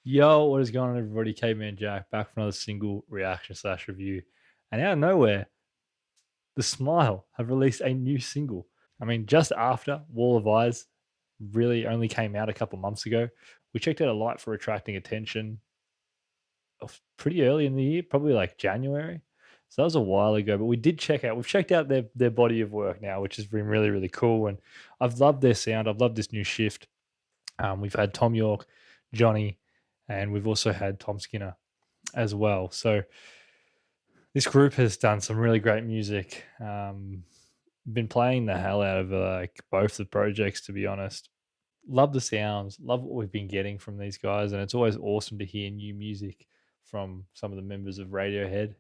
Yo, what is going on, everybody? Caveman Jack back for another single reaction slash review. And out of nowhere, The Smile have released a new single. I mean, just after Wall of Eyes really only came out a couple months ago, we checked out a light for attracting attention pretty early in the year, probably like January. So that was a while ago, but we've checked out their body of work now, which has been really, really cool. And I've loved their sound. I've loved this new shift. We've had Tom York, Johnny, and we've also had Tom Skinner as well. So this group has done some really great music. Been playing the hell out of like both the projects, to be honest. Love the sounds, love what we've been getting from these guys, and it's always awesome to hear new music from some of the members of Radiohead.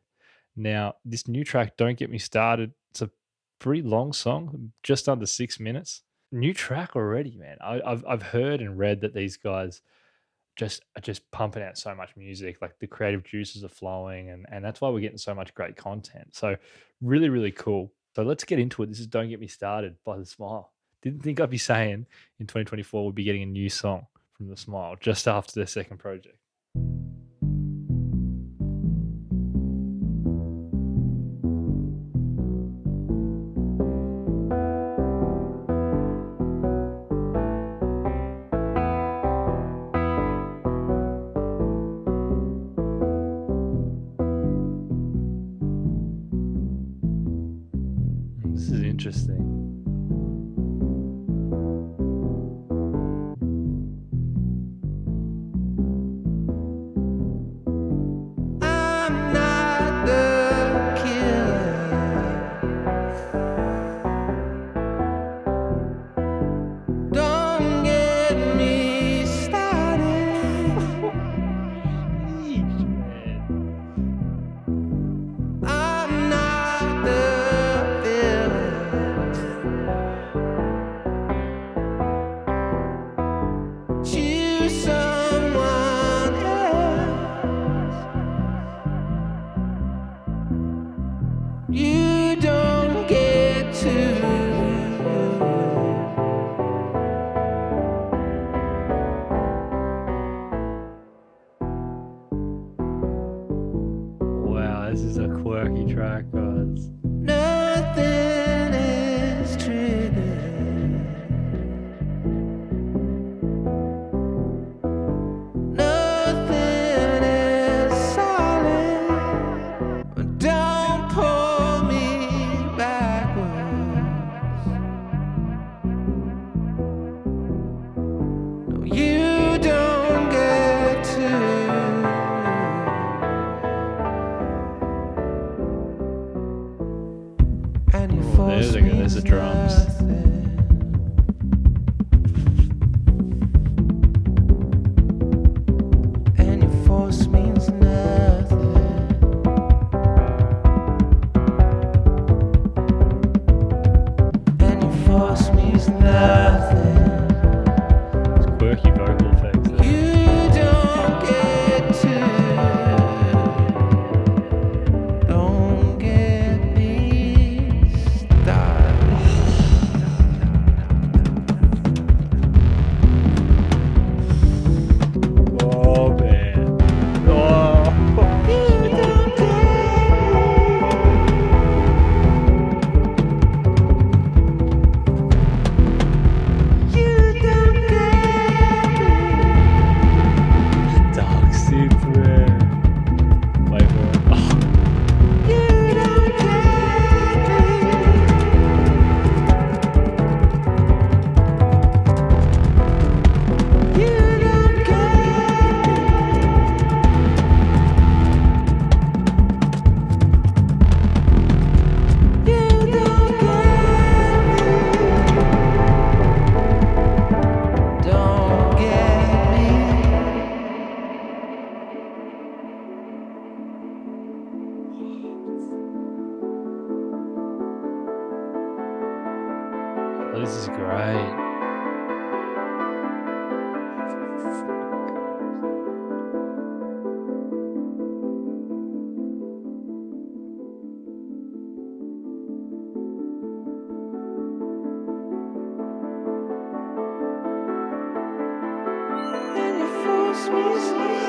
Now, this new track, Don't Get Me Started, it's a pretty long song, just under 6 minutes. New track already, man. I've heard and read that these guys just are just pumping out so much music, like the creative juices are flowing, and that's why we're getting so much great content. So really, really cool. So let's get into it. This is Don't Get Me Started by The Smile. Didn't think I'd be saying in 2024 we'd be getting a new song from The Smile just after their second project. This is interesting. I'm not the killer. Don't get me started. Yeesh, man. I'm not the villain. Choose someone else. You don't get to. Wow, this is a quirky track, guys. Nothing is triggered. Nothing is solid. Don't pull me backwards. No, you don't get to. And you Oh, force there's me the drums. nothing. And your force means nothing. And your force means nothing. It's quirky vocal effects. You don't get to. Don't get me started. Oh, man. Oh. You don't get You don't get Dark synth, man. Wait for it. Oh. You don't get You don't get You don't get Don't get me. Oh, this is great. And you force me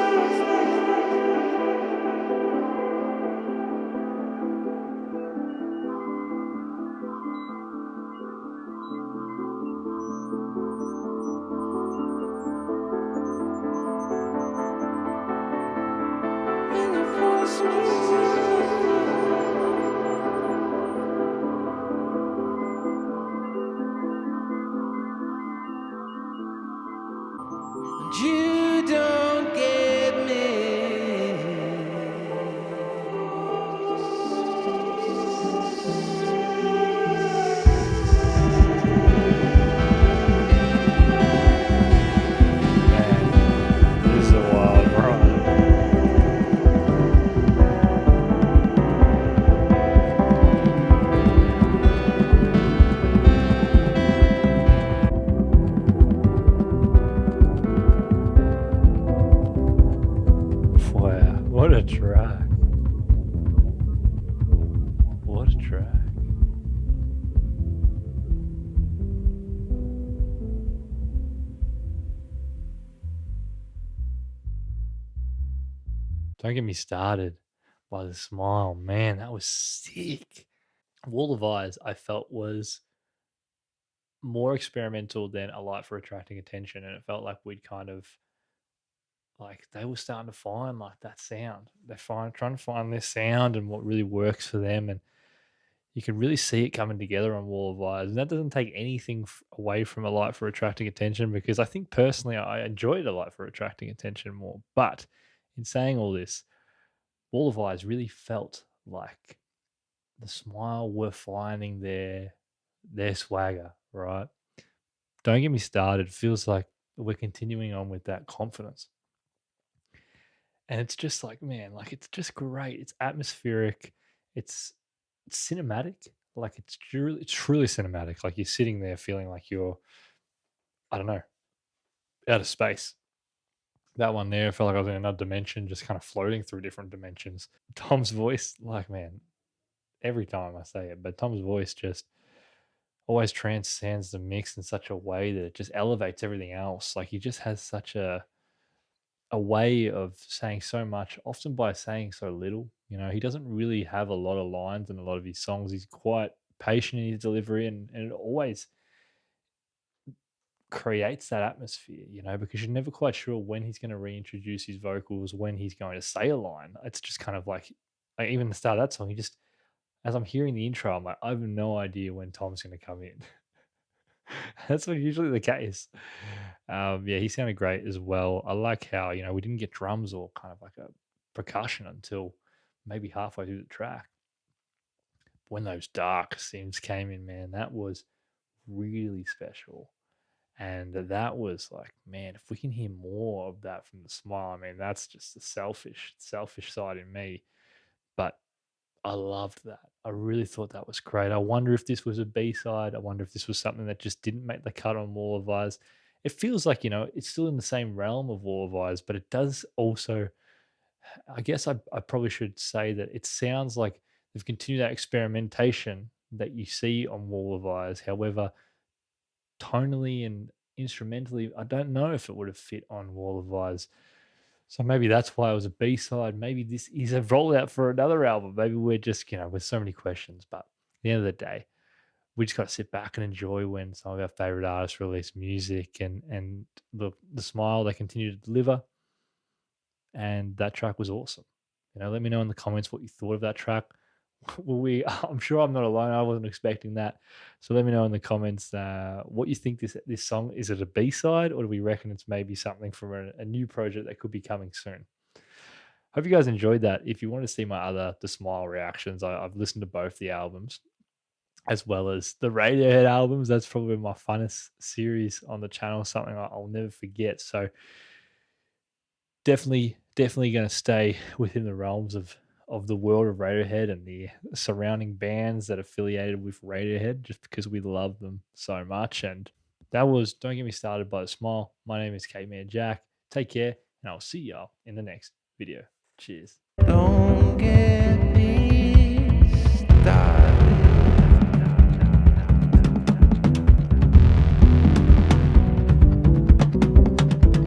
close and you don't get me. Man, this is a wild ride. Wow, what a track. What a track. Don't get me started by the smile. Man, that was sick. Wall of Eyes, I felt was more experimental than A Light for Attracting Attention. And it felt like we'd kind of like they were starting to find like that sound. Trying to find their sound and what really works for them. And you can really see it coming together on Wall of Eyes. And that doesn't take anything away from A Light for Attracting Attention, because I think personally I enjoyed A Light for Attracting Attention more. But in saying all this, Wall of Eyes really felt like the Smile were finding their swagger, right? Don't get me started. It feels like we're continuing on with that confidence. And it's just like, man, like it's just great. It's atmospheric. It's cinematic. Like it's truly cinematic. Like you're sitting there feeling like you're, I don't know, out of space. That one there felt like I was in another dimension, just kind of floating through different dimensions. Tom's voice, like, man, every time I say it, but Tom's voice just always transcends the mix in such a way that it just elevates everything else. Like he just has such a way of saying so much, often by saying so little. You know, he doesn't really have a lot of lines in a lot of his songs. He's quite patient in his delivery, and it always creates that atmosphere, you know, because you're never quite sure when he's going to reintroduce his vocals, when he's going to say a line. It's just kind of like even the start of that song, he just, as I'm hearing the intro, I'm like, I have no idea when Tom's going to come in. That's not usually the case. Yeah, he sounded great as well. I like how, you know, we didn't get drums or kind of like a percussion until maybe halfway through the track. When those dark synths came in, man, that was really special. And that was like, man, if we can hear more of that from the Smile, I mean, that's just the selfish side in me. But I loved that. I really thought that was great. I wonder if this was a B side. I wonder if this was something that just didn't make the cut on Wall of Eyes. It feels like, you know, it's still in the same realm of Wall of Eyes, but it does also, I guess I probably should say that it sounds like they've continued that experimentation that you see on Wall of Eyes. However, tonally and instrumentally, I don't know if it would have fit on Wall of Eyes. So maybe that's why it was a B side. Maybe this is a rollout for another album. Maybe we're just, you know, with so many questions. But at the end of the day, we just got to sit back and enjoy when some of our favorite artists release music, and the Smile they continue to deliver. And that track was awesome. You know, let me know in the comments what you thought of that track. Will we? I'm sure I'm not alone. I wasn't expecting that. So let me know in the comments what you think this song is. It a B side, or do we reckon it's maybe something from a new project that could be coming soon? Hope you guys enjoyed that. If you want to see my other The Smile reactions, I've listened to both the albums as well as the Radiohead albums. That's probably my funnest series on the channel, something I'll never forget. So definitely going to stay within the realms of the world of Radiohead and the surrounding bands that are affiliated with Radiohead, just because we love them so much. And that was Don't Get Me Started by The Smile. My name is Caveman Jack. Take care, and I'll see y'all in the next video. Cheers. Don't get